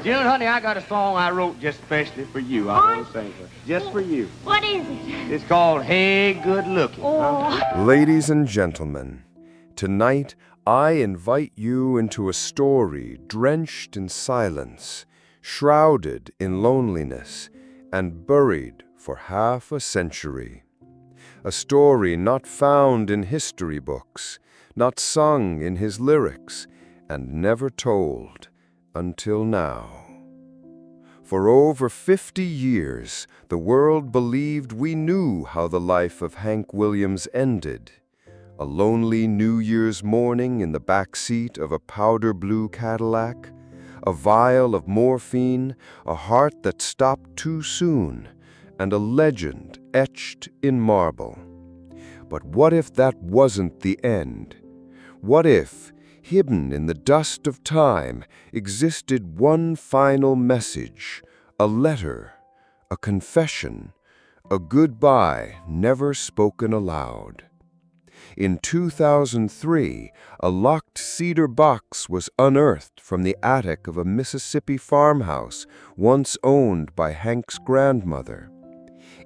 June, honey, I got a song I wrote just especially for you. I want to sing for just for you. What is it? It's called Hey Good Looking. Oh. Ladies and gentlemen, tonight I invite you into a story drenched in silence, shrouded in loneliness, and buried for half a century. A story not found in history books, not sung in his lyrics, and never told until now. For over 50 years, the world believed we knew how the life of Hank Williams ended. A lonely New Year's morning in the back seat of a powder blue Cadillac, a vial of morphine, a heart that stopped too soon, and a legend etched in marble. But what if that wasn't the end? What if, hidden in the dust of time, existed one final message, a letter, a confession, a goodbye never spoken aloud? In 2003, a locked cedar box was unearthed from the attic of a Mississippi farmhouse once owned by Hank's grandmother.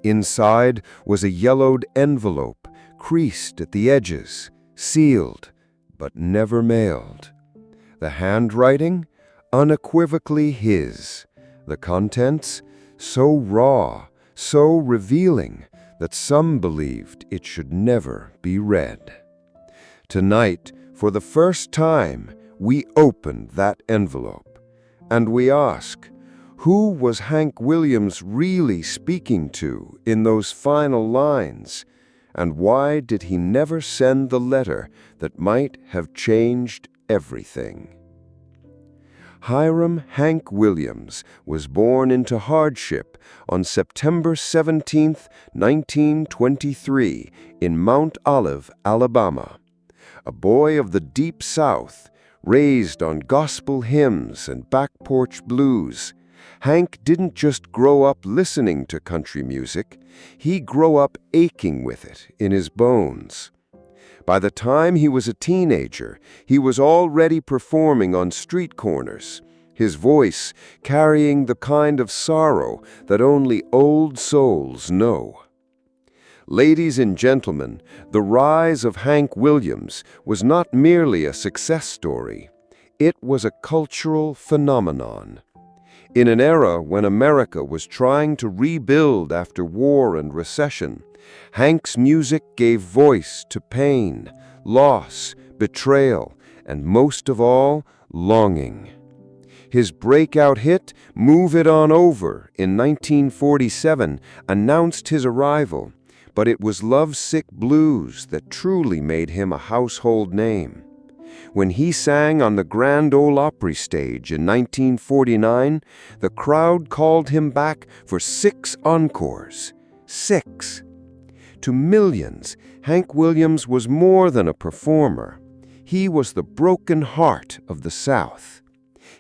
Inside was a yellowed envelope, creased at the edges, sealed, but never mailed. The handwriting, unequivocally his. The contents, so raw, so revealing, that some believed it should never be read. Tonight, for the first time, we opened that envelope, and we ask, who was Hank Williams really speaking to in those final lines? And why did he never send the letter that might have changed everything? Hiram Hank Williams was born into hardship on September 17, 1923, in Mount Olive, Alabama. A boy of the Deep South, raised on gospel hymns and back porch blues, Hank didn't just grow up listening to country music, he grew up aching with it in his bones. By the time he was a teenager, he was already performing on street corners, his voice carrying the kind of sorrow that only old souls know. Ladies and gentlemen, the rise of Hank Williams was not merely a success story. It was a cultural phenomenon. In an era when America was trying to rebuild after war and recession, Hank's music gave voice to pain, loss, betrayal, and most of all, longing. His breakout hit, Move It On Over, in 1947, announced his arrival, but it was lovesick blues that truly made him a household name. When he sang on the Grand Ole Opry stage in 1949, the crowd called him back for 6 encores. 6. To millions, Hank Williams was more than a performer. He was the broken heart of the South.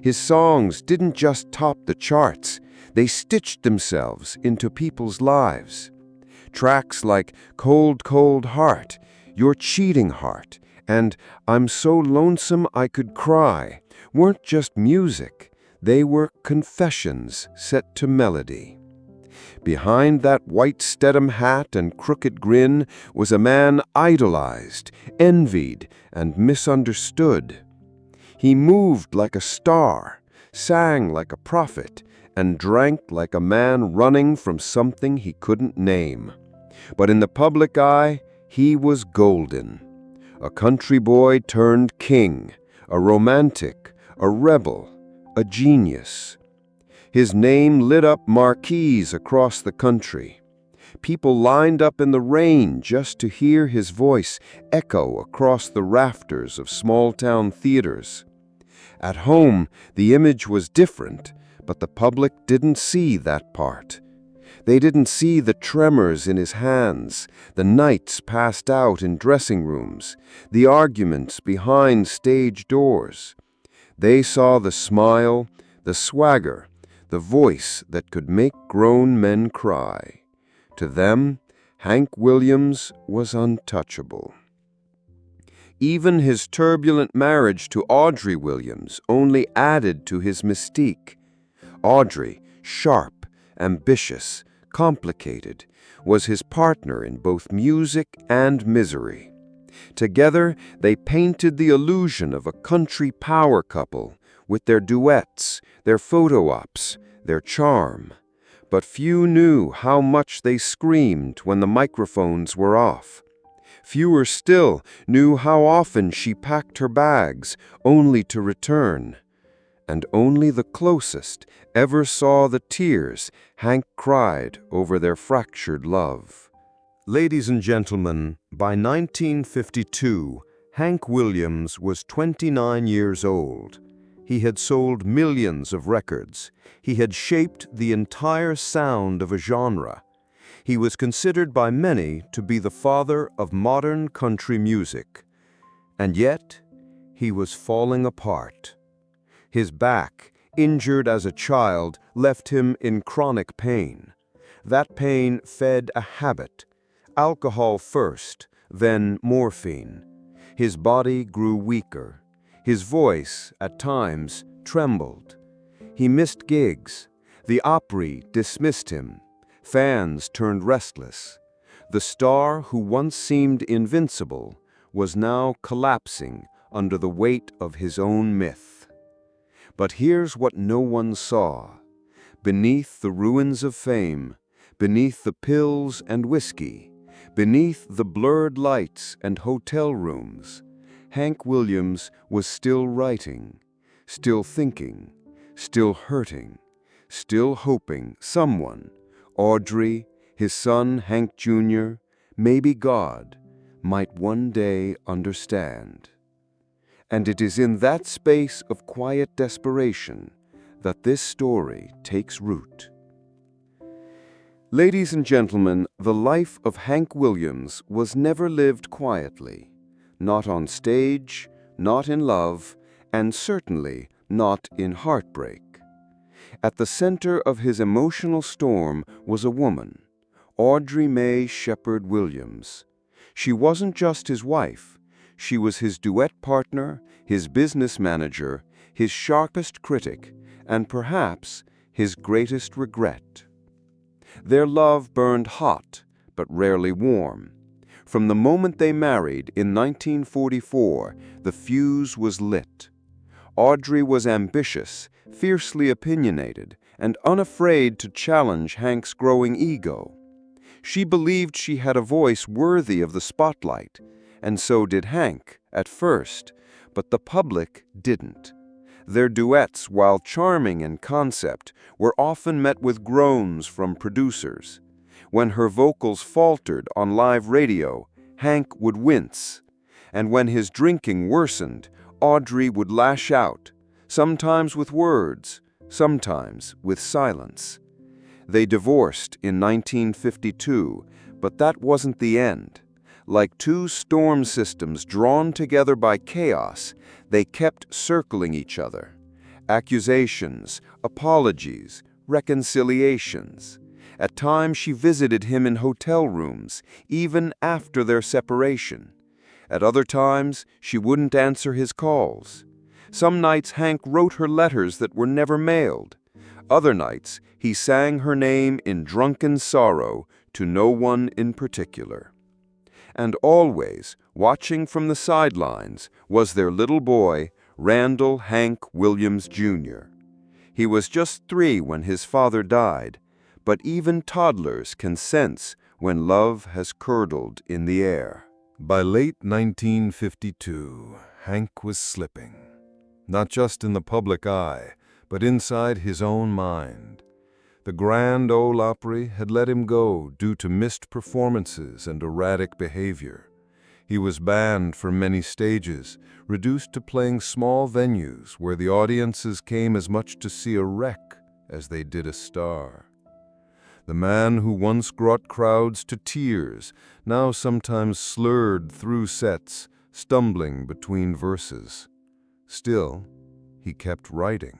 His songs didn't just top the charts, they stitched themselves into people's lives. Tracks like Cold, Cold Heart, Your Cheating Heart, and I'm So Lonesome I Could Cry weren't just music, they were confessions set to melody. Behind that white Stedham hat and crooked grin was a man idolized, envied, and misunderstood. He moved like a star, sang like a prophet, and drank like a man running from something he couldn't name. But in the public eye, he was golden. A country boy turned king, a romantic, a rebel, a genius. His name lit up marquees across the country. People lined up in the rain just to hear his voice echo across the rafters of small-town theaters. At home, the image was different, but the public didn't see that part. They didn't see the tremors in his hands, the nights passed out in dressing rooms, the arguments behind stage doors. They saw the smile, the swagger, the voice that could make grown men cry. To them, Hank Williams was untouchable. Even his turbulent marriage to Audrey Williams only added to his mystique. Audrey, sharp, ambitious, complicated, was his partner in both music and misery. Together, they painted the illusion of a country power couple with their duets, their photo ops, their charm. But few knew how much they screamed when the microphones were off. Fewer still knew how often she packed her bags, only to return. And only the closest ever saw the tears Hank cried over their fractured love. Ladies and gentlemen, by 1952, Hank Williams was 29 years old. He had sold millions of records. He had shaped the entire sound of a genre. He was considered by many to be the father of modern country music. And yet, he was falling apart. His back, injured as a child, left him in chronic pain. That pain fed a habit. Alcohol first, then morphine. His body grew weaker. His voice, at times, trembled. He missed gigs. The Opry dismissed him. Fans turned restless. The star who once seemed invincible was now collapsing under the weight of his own myth. But here's what no one saw. Beneath the ruins of fame, beneath the pills and whiskey, beneath the blurred lights and hotel rooms, Hank Williams was still writing, still thinking, still hurting, still hoping someone, Audrey, his son Hank Jr., maybe God, might one day understand. And it is in that space of quiet desperation that this story takes root. Ladies and gentlemen, the life of Hank Williams was never lived quietly, not on stage, not in love, and certainly not in heartbreak. At the center of his emotional storm was a woman, Audrey Mae Shepard Williams. She wasn't just his wife. She was his duet partner, his business manager, his sharpest critic, and perhaps his greatest regret. Their love burned hot, but rarely warm. From the moment they married in 1944, the fuse was lit. Audrey was ambitious, fiercely opinionated, and unafraid to challenge Hank's growing ego. She believed she had a voice worthy of the spotlight, and so did Hank, at first, but the public didn't. Their duets, while charming in concept, were often met with groans from producers. When her vocals faltered on live radio, Hank would wince. And when his drinking worsened, Audrey would lash out, sometimes with words, sometimes with silence. They divorced in 1952, but that wasn't the end. Like two storm systems drawn together by chaos, they kept circling each other. Accusations, apologies, reconciliations. At times she visited him in hotel rooms, even after their separation. At other times, she wouldn't answer his calls. Some nights Hank wrote her letters that were never mailed. Other nights, he sang her name in drunken sorrow to no one in particular. And always, watching from the sidelines, was their little boy, Randall Hank Williams, Jr. He was just 3 when his father died, but even toddlers can sense when love has curdled in the air. By late 1952, Hank was slipping, not just in the public eye, but inside his own mind. The Grand Ole Opry had let him go due to missed performances and erratic behavior. He was banned from many stages, reduced to playing small venues where the audiences came as much to see a wreck as they did a star. The man who once brought crowds to tears now sometimes slurred through sets, stumbling between verses. Still, he kept writing.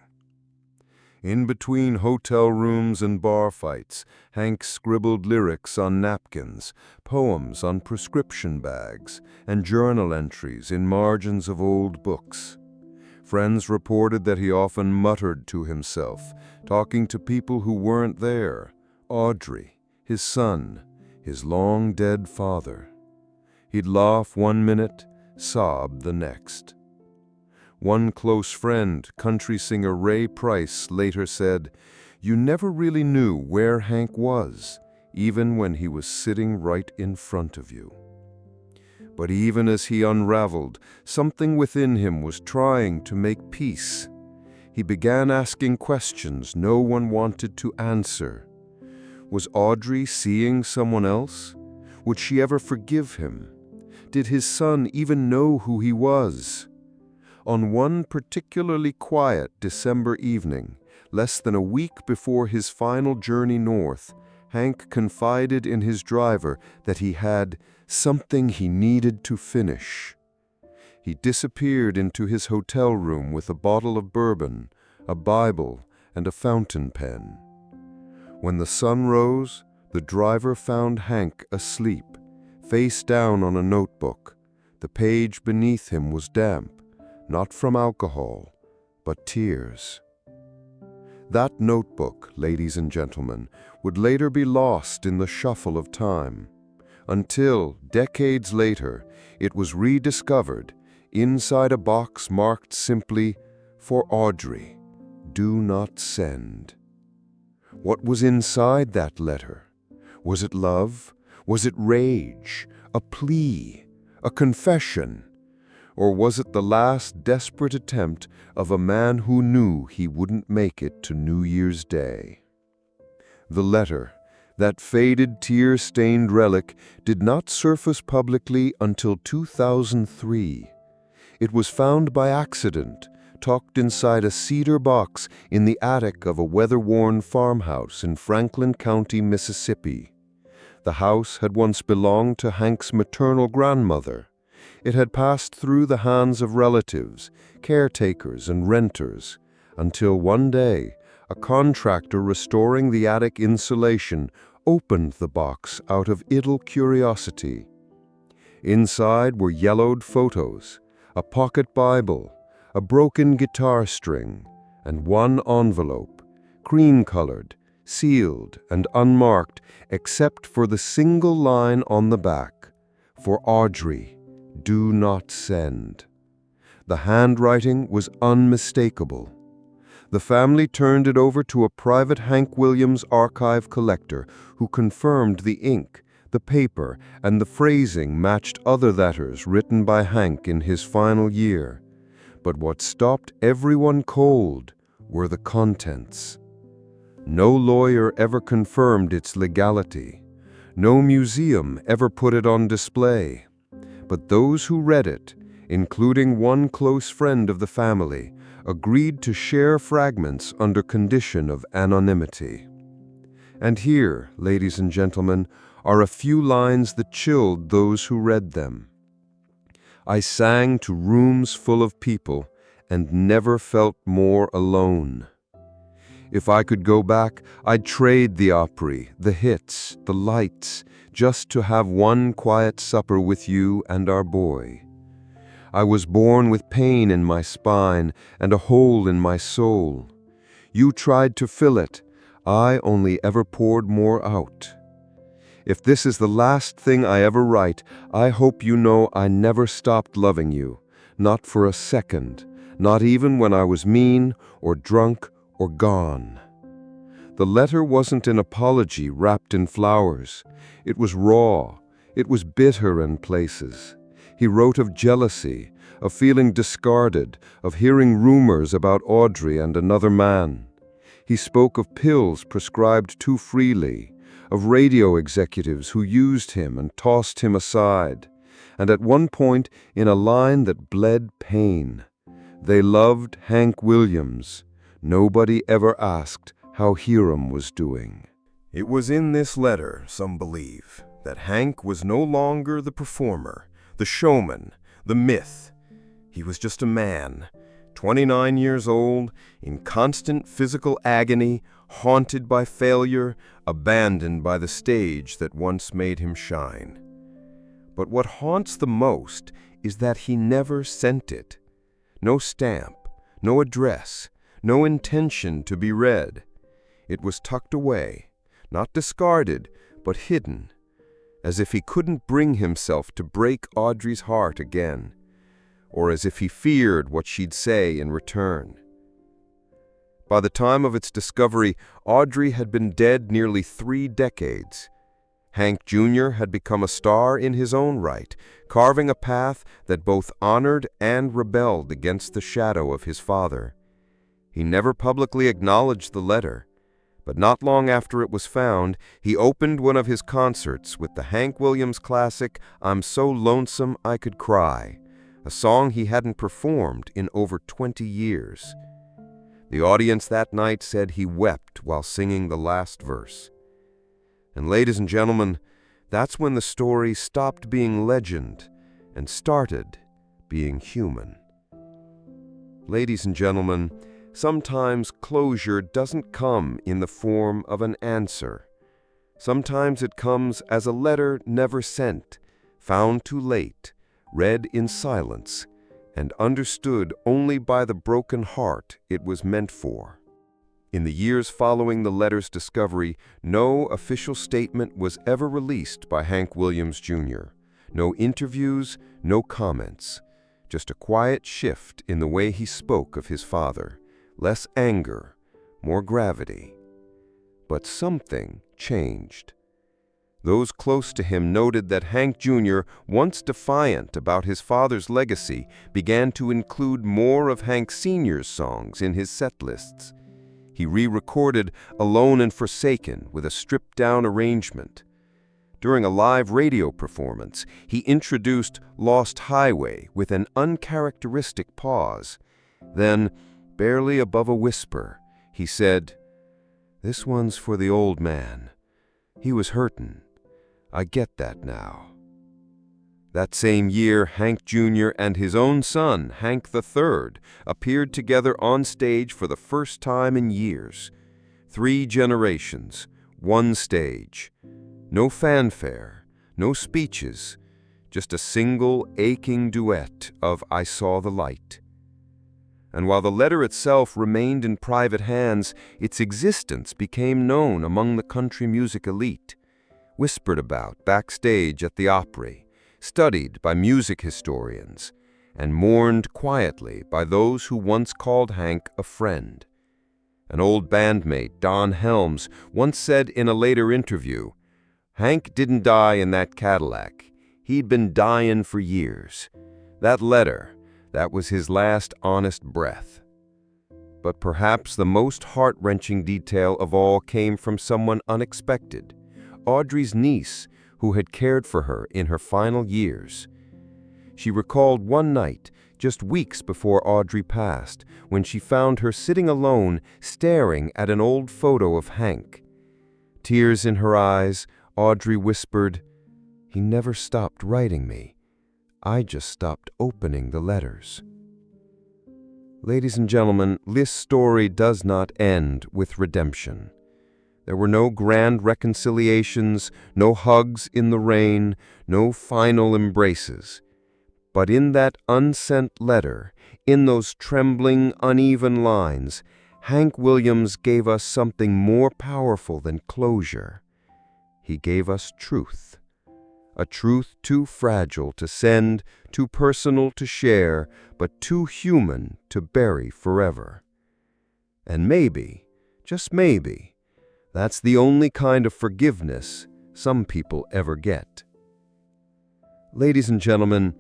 In between hotel rooms and bar fights, Hank scribbled lyrics on napkins, poems on prescription bags, and journal entries in margins of old books. Friends reported that he often muttered to himself, talking to people who weren't there. Audrey, his son, his long-dead father. He'd laugh 1 minute, sob the next. One close friend, country singer Ray Price, later said, "You never really knew where Hank was, even when he was sitting right in front of you." But even as he unraveled, something within him was trying to make peace. He began asking questions no one wanted to answer. Was Audrey seeing someone else? Would she ever forgive him? Did his son even know who he was? On one particularly quiet December evening, less than a week before his final journey north, Hank confided in his driver that he had something he needed to finish. He disappeared into his hotel room with a bottle of bourbon, a Bible, and a fountain pen. When the sun rose, the driver found Hank asleep, face down on a notebook. The page beneath him was damp, not from alcohol, but tears. That notebook, ladies and gentlemen, would later be lost in the shuffle of time, until, decades later, it was rediscovered inside a box marked simply, "For Audrey, do not send." What was inside that letter? Was it love? Was it rage? A plea? A confession? Or was it the last desperate attempt of a man who knew he wouldn't make it to New Year's Day? The letter, that faded, tear-stained relic, did not surface publicly until 2003. It was found by accident, tucked inside a cedar box in the attic of a weather-worn farmhouse in Franklin County, Mississippi. The house had once belonged to Hank's maternal grandmother. It had passed through the hands of relatives, caretakers, and renters, until one day, a contractor restoring the attic insulation opened the box out of idle curiosity. Inside were yellowed photos, a pocket Bible, a broken guitar string, and one envelope, cream-colored, sealed, and unmarked except for the single line on the back, "For Audrey, do not send." The handwriting was unmistakable. The family turned it over to a private Hank Williams archive collector who confirmed the ink, the paper, and the phrasing matched other letters written by Hank in his final year. But what stopped everyone cold were the contents. No lawyer ever confirmed its legality. No museum ever put it on display. But those who read it, including one close friend of the family, agreed to share fragments under condition of anonymity. And here, ladies and gentlemen, are a few lines that chilled those who read them. "I sang to rooms full of people and never felt more alone. If I could go back, I'd trade the Opry, the hits, the lights, just to have one quiet supper with you and our boy. I was born with pain in my spine and a hole in my soul. You tried to fill it, I only ever poured more out. If this is the last thing I ever write, I hope you know I never stopped loving you, not for a second, not even when I was mean or drunk or gone." The letter wasn't an apology wrapped in flowers. It was raw. It was bitter in places. He wrote of jealousy, of feeling discarded, of hearing rumors about Audrey and another man. He spoke of pills prescribed too freely, of radio executives who used him and tossed him aside, and at one point, in a line that bled pain, "They loved Hank Williams. Nobody ever asked how Hiram was doing." It was in this letter, some believe, that Hank was no longer the performer, the showman, the myth. He was just a man, 29 years old, in constant physical agony, haunted by failure, abandoned by the stage that once made him shine. But what haunts the most is that he never sent it. No stamp, no address, no intention to be read. It was tucked away, not discarded, but hidden, as if he couldn't bring himself to break Audrey's heart again, or as if he feared what she'd say in return. By the time of its discovery, Audrey had been dead nearly 3 decades. Hank Jr. had become a star in his own right, carving a path that both honored and rebelled against the shadow of his father. He never publicly acknowledged the letter, but not long after it was found, he opened one of his concerts with the Hank Williams classic, "I'm So Lonesome I Could Cry," a song he hadn't performed in over 20 years. The audience that night said he wept while singing the last verse. And ladies and gentlemen, that's when the story stopped being legend and started being human. Ladies and gentlemen, sometimes closure doesn't come in the form of an answer. Sometimes it comes as a letter never sent, found too late, read in silence, and understood only by the broken heart it was meant for. In the years following the letter's discovery, no official statement was ever released by Hank Williams Jr. No interviews, no comments. Just a quiet shift in the way he spoke of his father. Less anger, more gravity. But something changed. Those close to him noted that Hank Jr., once defiant about his father's legacy, began to include more of Hank Sr.'s songs in his set lists. He re-recorded Alone and Forsaken with a stripped-down arrangement. During a live radio performance, he introduced Lost Highway with an uncharacteristic pause. Then, barely above a whisper, he said, "This one's for the old man. He was hurtin'. I get that now." That same year, Hank Jr. and his own son, Hank III, appeared together on stage for the first time in years. 3 generations, 1 stage. No fanfare, no speeches, just a single aching duet of "I Saw the Light." And while the letter itself remained in private hands, its existence became known among the country music elite, whispered about backstage at the Opry, studied by music historians, and mourned quietly by those who once called Hank a friend. An old bandmate, Don Helms, once said in a later interview, "Hank didn't die in that Cadillac. He'd been dying for years. That letter, that was his last honest breath." But perhaps the most heart-wrenching detail of all came from someone unexpected, Audrey's niece, who had cared for her in her final years. She recalled one night, just weeks before Audrey passed, when she found her sitting alone, staring at an old photo of Hank. Tears in her eyes, Audrey whispered, "He never stopped writing me. I just stopped opening the letters." Ladies and gentlemen, this story does not end with redemption. There were no grand reconciliations, no hugs in the rain, no final embraces. But in that unsent letter, in those trembling, uneven lines, Hank Williams gave us something more powerful than closure. He gave us truth. A truth too fragile to send, too personal to share, but too human to bury forever. And maybe, just maybe, that's the only kind of forgiveness some people ever get. Ladies and gentlemen,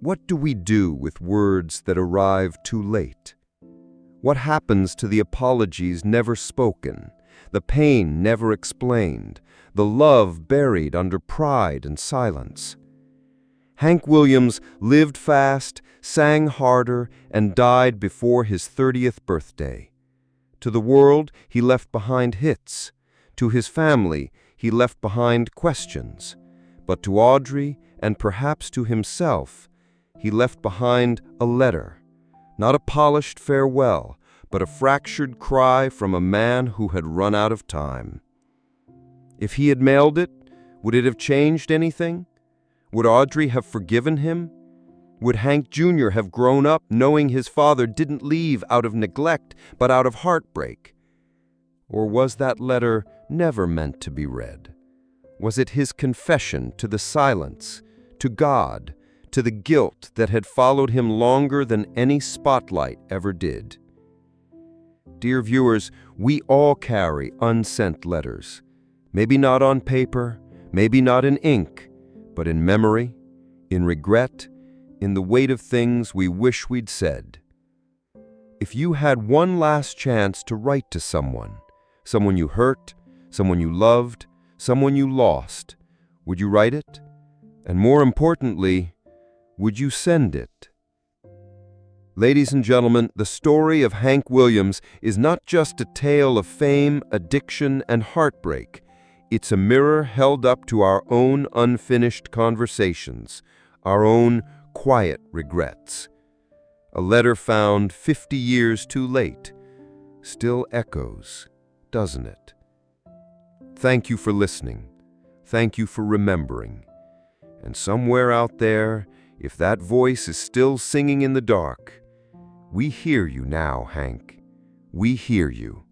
what do we do with words that arrive too late? What happens to the apologies never spoken, the pain never explained, the love buried under pride and silence? Hank Williams lived fast, sang harder, and died before his 30th birthday. To the world, he left behind hits. To his family, he left behind questions. But to Audrey, and perhaps to himself, he left behind a letter. Not a polished farewell, but a fractured cry from a man who had run out of time. If he had mailed it, would it have changed anything? Would Audrey have forgiven him? Would Hank Jr. have grown up knowing his father didn't leave out of neglect, but out of heartbreak? Or was that letter never meant to be read? Was it his confession to the silence, to God, to the guilt that had followed him longer than any spotlight ever did? Dear viewers, we all carry unsent letters. Maybe not on paper, maybe not in ink, but in memory, in regret, in the weight of things we wish we'd said. If you had one last chance to write to someone you hurt, someone you loved, someone you lost, would you write it? And more importantly, would you send it? Ladies and gentlemen, the story of Hank Williams is not just a tale of fame, addiction, and heartbreak. It's a mirror held up to our own unfinished conversations, our own quiet regrets. A letter found 50 years too late still echoes, doesn't it? Thank you for listening. Thank you for remembering. And somewhere out there, if that voice is still singing in the dark, we hear you now, Hank. We hear you.